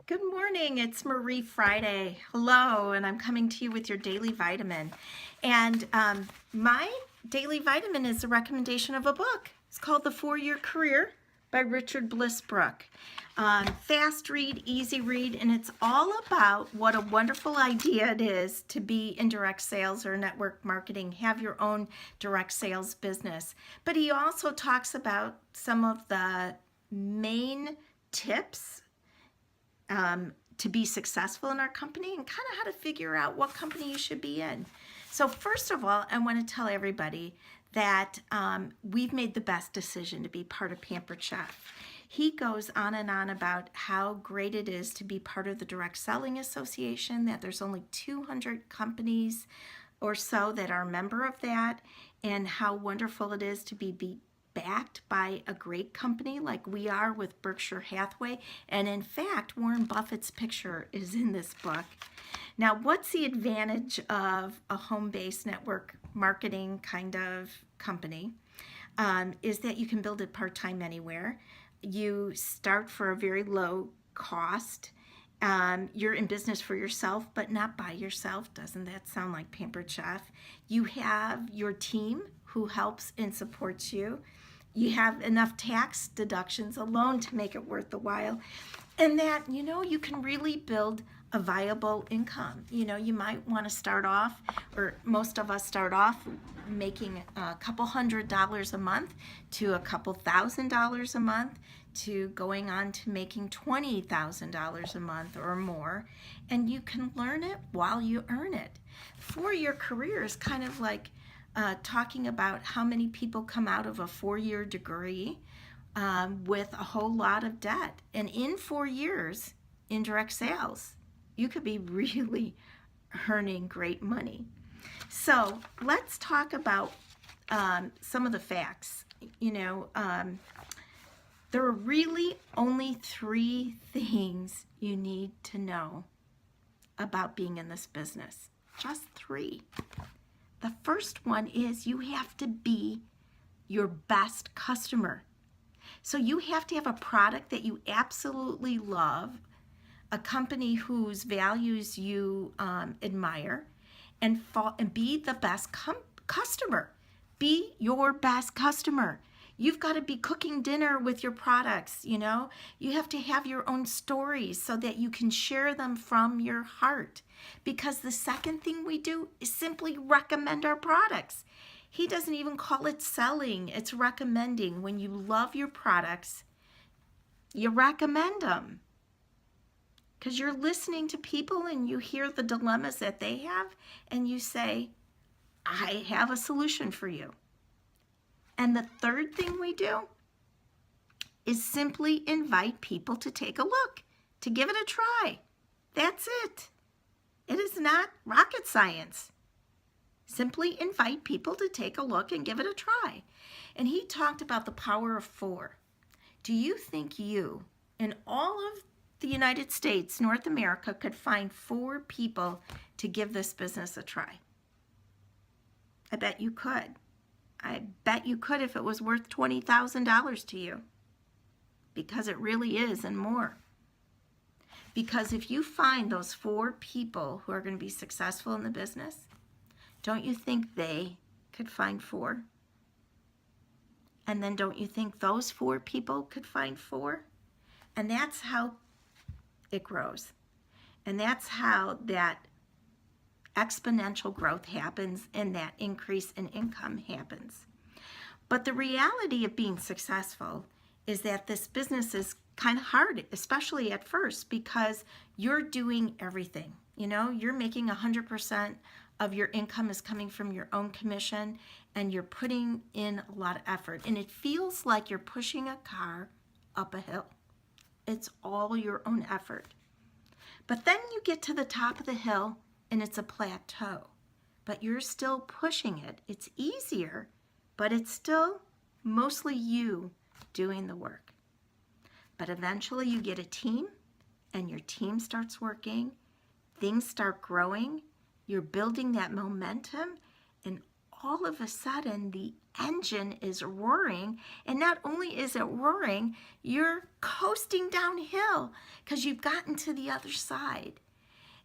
Good morning, it's Marie Friday. Hello, and I'm coming to you with your daily vitamin. And my daily vitamin is a recommendation of a book. It's called The 4-Year Career by Richard Blissbrook. Fast read, easy read, and it's all about what a wonderful idea it is to be in direct sales or network marketing, have your own direct sales business. But he also talks about some of the main tips to be successful in our company and kind of how to figure out what company you should be in. So first of all, I want to tell everybody that we've made the best decision to be part of Pampered Chef. He goes on and on about how great it is to be part of the Direct Selling Association, that there's only 200 companies or so that are a member of that, and how wonderful it is to be backed by a great company like we are with Berkshire Hathaway. And in fact, Warren Buffett's picture is in this book. Now, what's the advantage of a home-based network marketing kind of company? Is that you can build it part-time anywhere. You start for a very low cost. You're in business for yourself, but not by yourself. Doesn't that sound like Pampered Chef? You have your team who helps and supports you. You have enough tax deductions alone to make it worth the while. And that, you can really build a viable income. You might want to start off, or most of us start off making a couple $100 a month to a couple $1,000 a month to going on to making $20,000 a month or more. And you can learn it while you earn it. 4-year career is kind of like talking about how many people come out of a 4-year degree with a whole lot of debt. And in 4 years in direct sales, you could be really earning great money. So let's talk about some of the facts. There are really only 3 things you need to know about being in this business. Just 3. The first one is you have to be your best customer. So you have to have a product that you absolutely love, a company whose values you admire, and be the best customer. Be your best customer. You've got to be cooking dinner with your products, You have to have your own stories so that you can share them from your heart. Because the second thing we do is simply recommend our products. He doesn't even call it selling, it's recommending. When you love your products, you recommend them. Because you're listening to people and you hear the dilemmas that they have, and you say, I have a solution for you. And the third thing we do is simply invite people to take a look, to give it a try. That's it. It is not rocket science. Simply invite people to take a look and give it a try. And he talked about the power of 4. Do you think you, in all of the United States, North America, could find 4 people to give this business a try? I bet you could. I bet you could if it was worth $20,000 to you. Because it really is, and more. Because if you find those 4 people who are going to be successful in the business, don't you think they could find 4? And then don't you think those 4 people could find 4? And that's how it grows. And that's how that exponential growth happens and that increase in income happens. But the reality of being successful is that this business is kind of hard, especially at first, because you're doing everything. You're making 100% of your income is coming from your own commission, and you're putting in a lot of effort. And it feels like you're pushing a car up a hill. It's all your own effort. But then you get to the top of the hill and it's a plateau, but you're still pushing it. It's easier, but it's still mostly you doing the work. But eventually you get a team, and your team starts working, things start growing, you're building that momentum, and all of a sudden the engine is roaring, and not only is it roaring, you're coasting downhill because you've gotten to the other side.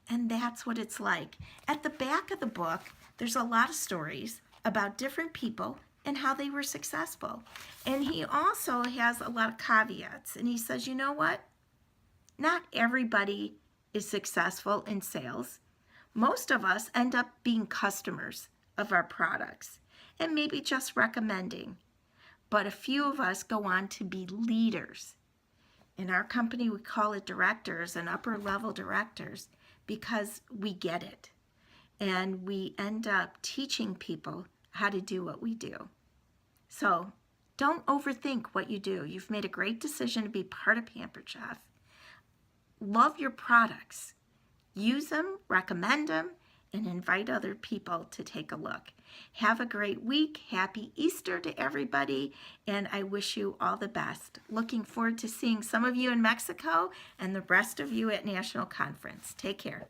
And that's what it's like. At the back of the book, there's a lot of stories about different people and how they were successful. And he also has a lot of caveats. And he says, you know what? Not everybody is successful in sales. Most of us end up being customers of our products and maybe just recommending. But a few of us go on to be leaders. In our company, we call it directors and upper level directors because we get it. And we end up teaching people how to do what we do. So don't overthink what you do. You've made a great decision to be part of Pampered Chef. Love your products. Use them, recommend them, and invite other people to take a look. Have a great week. Happy Easter to everybody, and I wish you all the best. Looking forward to seeing some of you in Mexico and the rest of you at National Conference. Take care.